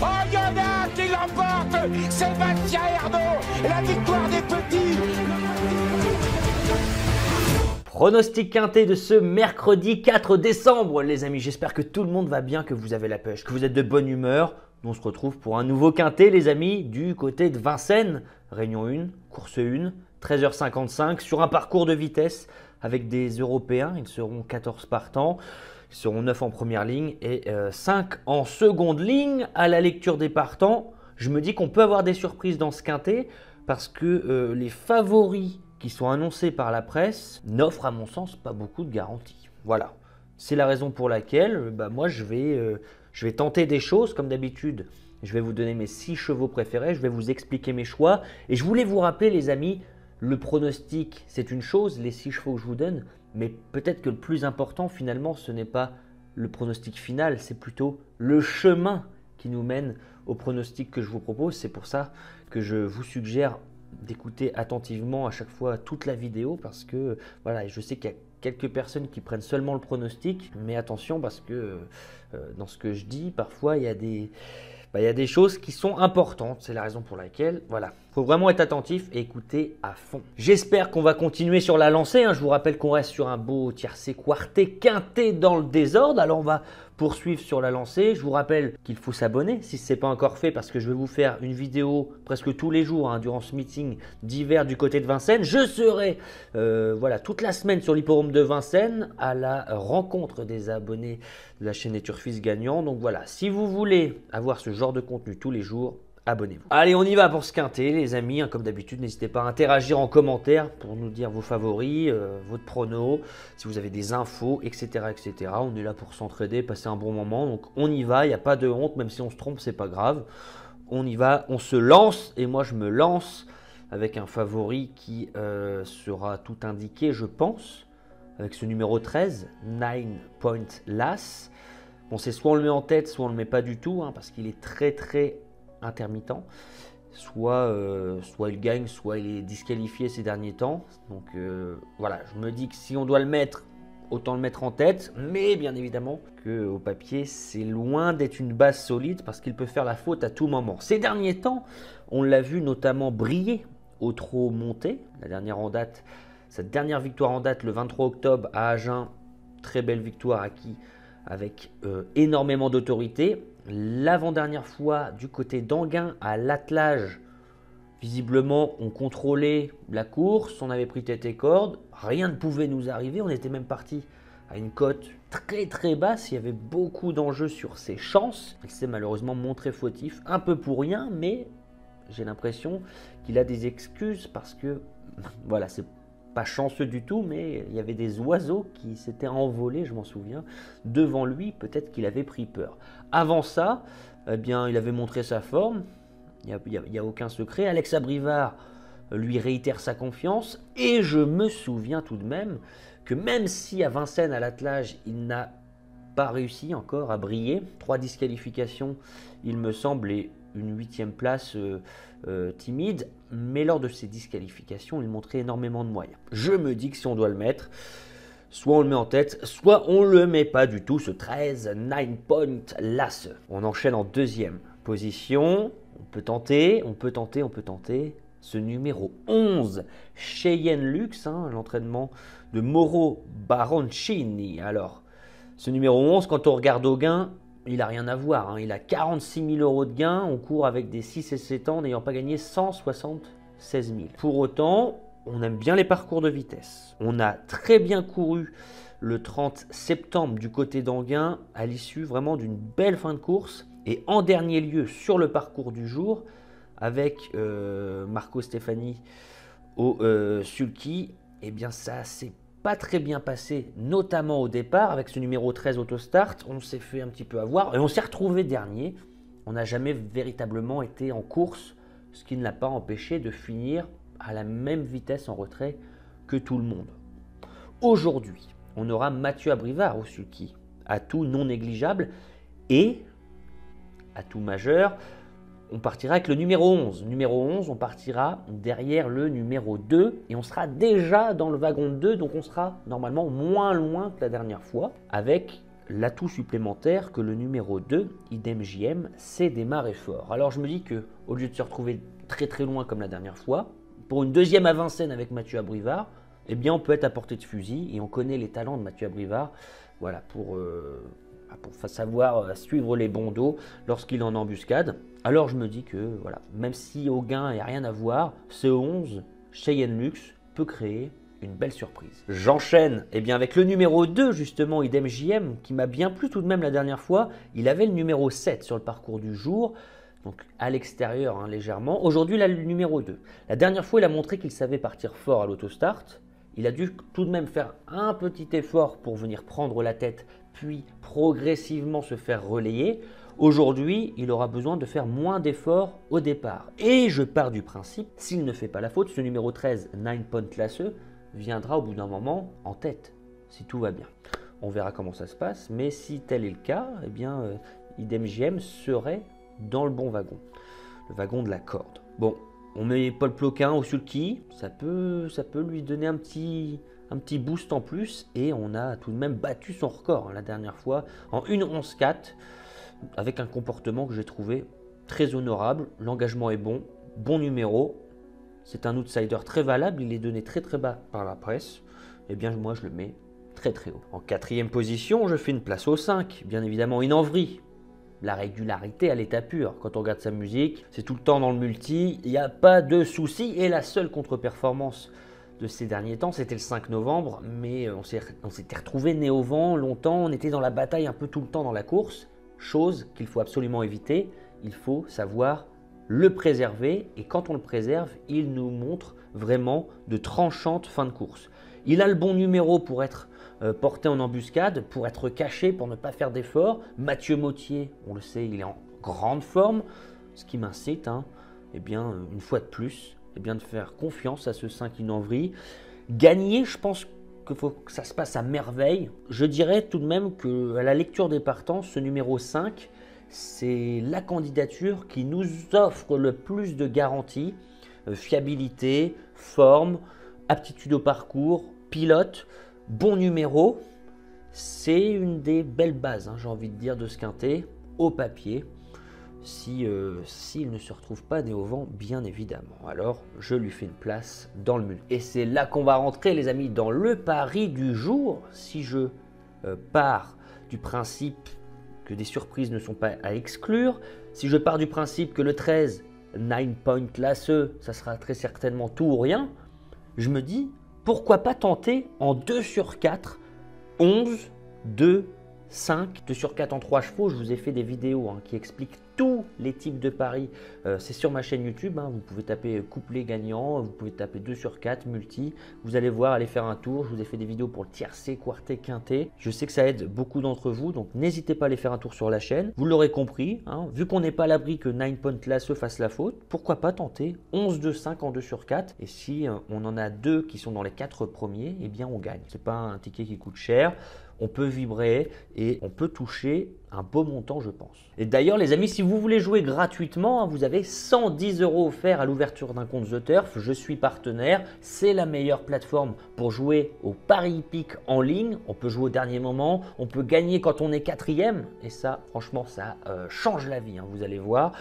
Oh, il y en a qui l'emporte. Sébastien Ernaud, la victoire des petits. Pronostic quintet de ce mercredi 4 décembre, les amis. J'espère que tout le monde va bien, que vous avez la pêche, que vous êtes de bonne humeur. On se retrouve pour un nouveau quintet, les amis, du côté de Vincennes. Réunion 1, course 1, 13h55, sur un parcours de vitesse avec des Européens. Ils seront 14 partants. Ils seront 9 en première ligne et 5 en seconde ligne. À la lecture des partants, je me dis qu'on peut avoir des surprises dans ce quintet parce que les favoris qui sont annoncés par la presse n'offrent à mon sens pas beaucoup de garanties. Voilà, c'est la raison pour laquelle moi je vais tenter des choses comme d'habitude. Je vais vous donner mes 6 chevaux préférés, je vais vous expliquer mes choix et je voulais vous rappeler les amis, le pronostic c'est une chose, les 6 chevaux que je vous donne, mais peut-être que le plus important finalement ce n'est pas le pronostic final, c'est plutôt le chemin qui nous mène au pronostic que je vous propose. C'est pour ça que je vous suggère d'écouter attentivement à chaque fois toute la vidéo parce que voilà, je sais qu'il y a quelques personnes qui prennent seulement le pronostic, mais attention parce que dans ce que je dis, parfois il y a des choses qui sont importantes. C'est la raison pour laquelle, voilà, il faut vraiment être attentif et écouter à fond. J'espère qu'on va continuer sur la lancée. Je vous rappelle qu'on reste sur un beau tiercé quarté quinté dans le désordre. Alors on va poursuivre sur la lancée. Je vous rappelle qu'il faut s'abonner si ce n'est pas encore fait parce que je vais vous faire une vidéo presque tous les jours durant ce meeting d'hiver du côté de Vincennes. Je serai voilà, toute la semaine sur l'hippodrome de Vincennes à la rencontre des abonnés de la chaîne des Turfistes gagnants. Donc voilà, si vous voulez avoir ce genre de contenu tous les jours, abonnez-vous. Allez, on y va pour ce quintet, les amis. Comme d'habitude, n'hésitez pas à interagir en commentaire pour nous dire vos favoris, votre prono, si vous avez des infos, etc., etc. On est là pour s'entraider, passer un bon moment. Donc on y va, il n'y a pas de honte, même si on se trompe, c'est pas grave. On y va, on se lance et moi je me lance avec un favori qui sera tout indiqué, je pense, avec ce numéro 13, 9 Point Lass. Bon, c'est soit on le met en tête, soit on ne le met pas du tout, parce qu'il est très très intermittent. Soit il gagne, soit il est disqualifié ces derniers temps. Donc voilà, je me dis que si on doit le mettre, autant le mettre en tête. Mais bien évidemment qu'au papier, c'est loin d'être une base solide parce qu'il peut faire la faute à tout moment. Ces derniers temps, on l'a vu notamment briller au trot monté. La dernière en date, sa dernière victoire en date le 23 octobre à Agen. Très belle victoire acquise avec énormément d'autorité. L'avant-dernière fois du côté d'Anguin à l'attelage, visiblement on contrôlait la course, on avait pris tête et corde, rien ne pouvait nous arriver, on était même parti à une cote très très basse, il y avait beaucoup d'enjeux sur ses chances. Il s'est malheureusement montré fautif, un peu pour rien, mais j'ai l'impression qu'il a des excuses parce que voilà, c'est pas chanceux du tout, mais il y avait des oiseaux qui s'étaient envolés, je m'en souviens, devant lui. Peut-être qu'il avait pris peur. Avant ça, eh bien, il avait montré sa forme. Il n'y a aucun secret. Alex Abrivard lui réitère sa confiance. Et je me souviens tout de même que même si à Vincennes, à l'attelage, il n'a pas réussi encore à briller, 3 disqualifications, il me semble, et une 8e place timide, mais lors de ces disqualifications, il montrait énormément de moyens. Je me dis que si on doit le mettre, soit on le met en tête, soit on le met pas du tout, ce 13, 9 Point Lass. On enchaîne en 2e position, on peut tenter ce numéro 11, Cheyenne Luxe, l'entraînement de Mauro Baroncini. Alors, ce numéro 11, quand on regarde au gain, il n'a rien à voir. Il a 46 000 € de gain. On court avec des 6 et 7 ans n'ayant pas gagné 176 000. Pour autant, on aime bien les parcours de vitesse. On a très bien couru le 30 septembre du côté d'Anguin à l'issue vraiment d'une belle fin de course. Et en dernier lieu sur le parcours du jour avec Marco Stefani au sulky, eh bien ça s'est pas très bien passé, notamment au départ avec ce numéro 13 autostart. On s'est fait un petit peu avoir et on s'est retrouvé dernier. On n'a jamais véritablement été en course, ce qui ne l'a pas empêché de finir à la même vitesse en retrait que tout le monde. Aujourd'hui, on aura Mathieu Abrivard au sulky, atout non négligeable, et atout majeur, on partira avec le numéro 11. Numéro 11, on partira derrière le numéro 2 et on sera déjà dans le wagon 2, donc on sera normalement moins loin que la dernière fois avec l'atout supplémentaire que le numéro 2, Idem JM, sait démarrer fort. Alors je me dis que au lieu de se retrouver très très loin comme la dernière fois, pour une deuxième à Vincennes avec Mathieu Abrivard, eh bien on peut être à portée de fusil et on connaît les talents de Mathieu Abrivard, voilà, pour savoir suivre les bons dos lorsqu'il est en embuscade. Alors je me dis que voilà, même si au gain il n'y a rien à voir, ce 11, Cheyenne Luxe, peut créer une belle surprise. J'enchaîne avec le numéro 2 justement, Idem JM, qui m'a bien plu tout de même la dernière fois. Il avait le numéro 7 sur le parcours du jour, donc à l'extérieur légèrement. Aujourd'hui il a le numéro 2. La dernière fois il a montré qu'il savait partir fort à l'autostart. Il a dû tout de même faire un petit effort pour venir prendre la tête, puis progressivement se faire relayer. Aujourd'hui, il aura besoin de faire moins d'efforts au départ. Et je pars du principe, s'il ne fait pas la faute, ce numéro 13, 9 Point Lasseux, viendra au bout d'un moment en tête, si tout va bien. On verra comment ça se passe, mais si tel est le cas, Idem JM serait dans le bon wagon, le wagon de la corde. Bon, on met Paul Ploquin au sulky, ça peut lui donner un petit boost en plus, et on a tout de même battu son record la dernière fois en 1:11.4, avec un comportement que j'ai trouvé très honorable. L'engagement est bon, bon numéro. C'est un outsider très valable, il est donné très très bas par la presse. Moi je le mets très très haut. En 4e position, je fais une place au 5, bien évidemment Inenvry. La régularité à l'état pur. Quand on regarde sa musique, c'est tout le temps dans le multi, il n'y a pas de souci. Et la seule contre-performance de ces derniers temps, c'était le 5 novembre, mais on s'était retrouvé nez au vent longtemps, on était dans la bataille un peu tout le temps dans la course, chose qu'il faut absolument éviter. Il faut savoir le préserver, et quand on le préserve, il nous montre vraiment de tranchantes fins de course. Il a le bon numéro pour être porté en embuscade, pour être caché, pour ne pas faire d'efforts. Mathieu Mottier, on le sait, il est en grande forme, ce qui m'incite, une fois de plus, de faire confiance à ce 5 Inenvry. Gagner, je pense qu'il faut que ça se passe à merveille. Je dirais tout de même qu'à la lecture des partants, ce numéro 5, c'est la candidature qui nous offre le plus de garanties, fiabilité, forme, aptitude au parcours, pilote, bon numéro. C'est une des belles bases, j'ai envie de dire, de ce quintet, au papier, s'il ne se retrouve pas nez au vent, bien évidemment. Alors, je lui fais une place dans le multi. Et c'est là qu'on va rentrer, les amis, dans le pari du jour. Si je pars du principe que des surprises ne sont pas à exclure, si je pars du principe que le 13, 9 Point Lasseux, ça sera très certainement tout ou rien, je me dis, pourquoi pas tenter en 2/4, 11, 2, 5, 2/4 en 3 chevaux. Je vous ai fait des vidéos qui expliquent tous les types de paris. C'est sur ma chaîne YouTube, vous pouvez taper couplet gagnant, vous pouvez taper 2/4, multi. Vous allez voir, allez faire un tour. Je vous ai fait des vidéos pour le tiercé, quartet, quintet. Je sais que ça aide beaucoup d'entre vous, donc n'hésitez pas à aller faire un tour sur la chaîne. Vous l'aurez compris, vu qu'on n'est pas à l'abri que 9 Point Lasseux fasse la faute, pourquoi pas tenter 11, 2, 5 en 2/4. Et si on en a 2 qui sont dans les 4 premiers, on gagne. C'est pas un ticket qui coûte cher. On peut vibrer et on peut toucher un beau montant, je pense. Et d'ailleurs, les amis, si vous voulez jouer gratuitement, vous avez 110 € offerts à l'ouverture d'un compte The Turf. Je suis partenaire. C'est la meilleure plateforme pour jouer au pari hippique en ligne. On peut jouer au dernier moment. On peut gagner quand on est 4e. Et ça, franchement, ça change la vie. Vous allez voir.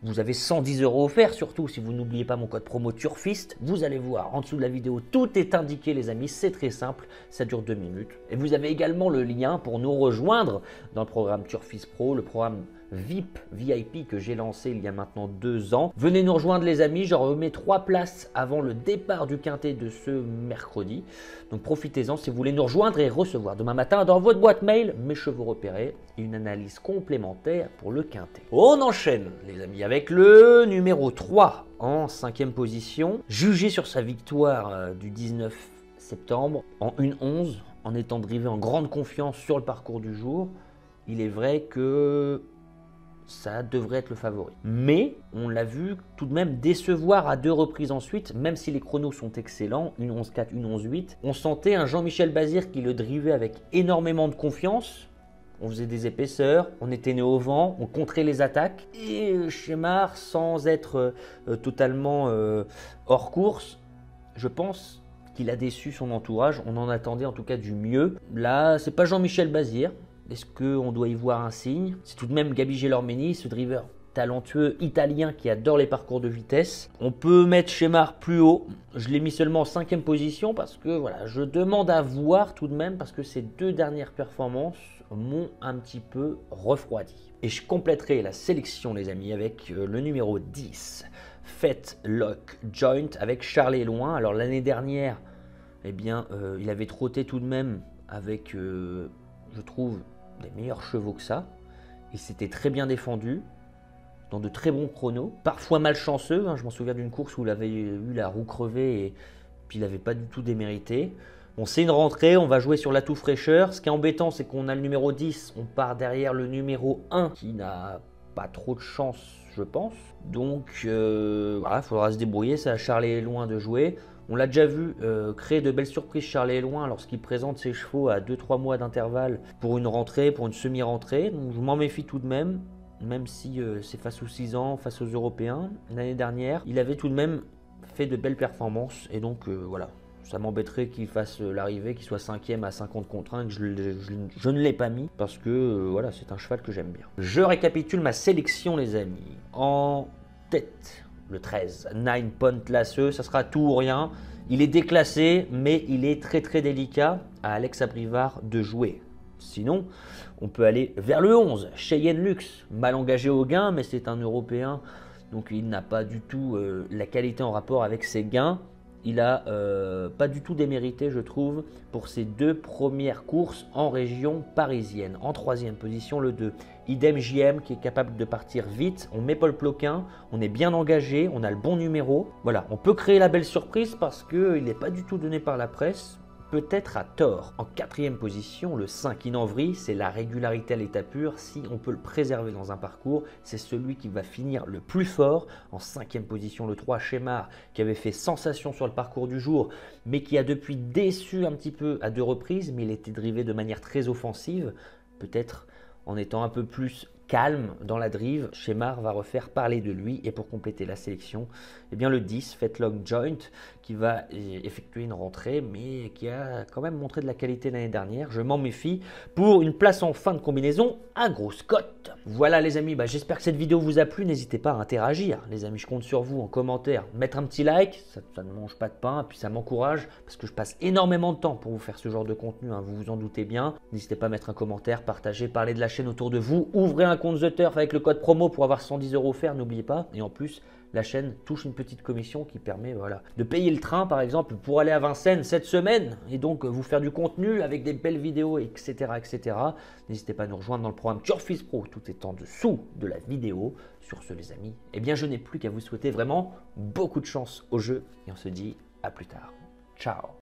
Vous avez 110 € offerts, surtout si vous n'oubliez pas mon code promo Turfiste. Vous allez voir en dessous de la vidéo, tout est indiqué, les amis. C'est très simple, ça dure 2 minutes. Et vous avez également le lien pour nous rejoindre dans le programme Turfiste Pro, le programme VIP que j'ai lancé il y a maintenant 2 ans. Venez nous rejoindre, les amis. Je remets 3 places avant le départ du quintet de ce mercredi. Donc profitez-en si vous voulez nous rejoindre et recevoir demain matin dans votre boîte mail mes chevaux repérés et une analyse complémentaire pour le quintet. On enchaîne, les amis, avec le numéro 3 en 5e position. Jugé sur sa victoire du 19 septembre en 1:11, en étant drivé en grande confiance sur le parcours du jour, il est vrai que ça devrait être le favori. Mais on l'a vu tout de même décevoir à 2 reprises ensuite, même si les chronos sont excellents, 1:11.4, 1:11.8. On sentait un Jean-Michel Bazir qui le drivait avec énormément de confiance. On faisait des épaisseurs, on était né au vent, on contrait les attaques. Et Chémar, sans être totalement hors course, je pense qu'il a déçu son entourage. On en attendait en tout cas du mieux. Là, c'est pas Jean-Michel Bazir. Est-ce qu'on doit y voir un signe? C'est tout de même Gabi Gelormini, ce driver talentueux italien qui adore les parcours de vitesse. On peut mettre Shemar plus haut. Je l'ai mis seulement en 5e position parce que voilà, je demande à voir tout de même parce que ces 2 dernières performances m'ont un petit peu refroidi. Et je compléterai la sélection les amis avec le numéro 10, Fetlock Joint avec Charles Loin. Alors l'année dernière, eh bien, il avait trotté tout de même avec, je trouve, des meilleurs chevaux que ça. Il s'était très bien défendu, dans de très bons chronos, parfois malchanceux. Je m'en souviens d'une course où il avait eu la roue crevée et puis il n'avait pas du tout démérité. Bon, c'est une rentrée, on va jouer sur l'atout fraîcheur. Ce qui est embêtant, c'est qu'on a le numéro 10, on part derrière le numéro 1 qui n'a pas trop de chance, je pense. Donc, voilà, il faudra se débrouiller, ça, Charles est loin de jouer. On l'a déjà vu créer de belles surprises, Charles est loin, lorsqu'il présente ses chevaux à 2-3 mois d'intervalle pour une rentrée, pour une semi-rentrée. Donc, je m'en méfie tout de même si c'est face aux 6 ans, face aux Européens. L'année dernière, il avait tout de même fait de belles performances et donc voilà. Ça m'embêterait qu'il fasse l'arrivée, qu'il soit 5e à 50 contre 1, que je ne l'ai pas mis parce que voilà, c'est un cheval que j'aime bien. Je récapitule ma sélection les amis. En tête, le 13, 9 Point Lasseux, ça sera tout ou rien. Il est déclassé, mais il est très très délicat à Alex Abrivard de jouer. Sinon, on peut aller vers le 11, Cheyenne Luxe, mal engagé au gain, mais c'est un Européen, donc il n'a pas du tout la qualité en rapport avec ses gains. Il n'a pas du tout démérité, je trouve, pour ses 2 premières courses en région parisienne. En 3e position, le 2. Idem JM qui est capable de partir vite. On met Paul Ploquin, on est bien engagé, on a le bon numéro. Voilà, on peut créer la belle surprise parce qu'il n'est pas du tout donné par la presse. Peut-être à tort. En 4e position, le 5 Inenvry, c'est la régularité à l'état pur. Si on peut le préserver dans un parcours, c'est celui qui va finir le plus fort. En 5e position, le 3 Shemar, qui avait fait sensation sur le parcours du jour, mais qui a depuis déçu un petit peu à 2 reprises, mais il était drivé de manière très offensive. Peut-être en étant un peu plus calme dans la drive, Shemar va refaire parler de lui. Et pour compléter la sélection, eh bien le 10, Fetlock Joint, qui va effectuer une rentrée, mais qui a quand même montré de la qualité l'année dernière. Je m'en méfie pour une place en fin de combinaison à grosse cote. Voilà les amis, j'espère que cette vidéo vous a plu. N'hésitez pas à interagir. Les amis, je compte sur vous en commentaire. Mettre un petit like, ça ne mange pas de pain, puis ça m'encourage parce que je passe énormément de temps pour vous faire ce genre de contenu, vous vous en doutez bien. N'hésitez pas à mettre un commentaire, partager, parler de la chaîne autour de vous. Ouvrez un compte The Turf avec le code promo pour avoir 110 € offerts, n'oubliez pas. Et en plus, la chaîne touche une petite commission qui permet de payer le train par exemple pour aller à Vincennes cette semaine et donc vous faire du contenu avec des belles vidéos, etc. etc. N'hésitez pas à nous rejoindre dans le programme Turfis Pro, tout est en dessous de la vidéo. Sur ce les amis, eh bien je n'ai plus qu'à vous souhaiter vraiment beaucoup de chance au jeu et on se dit à plus tard. Ciao.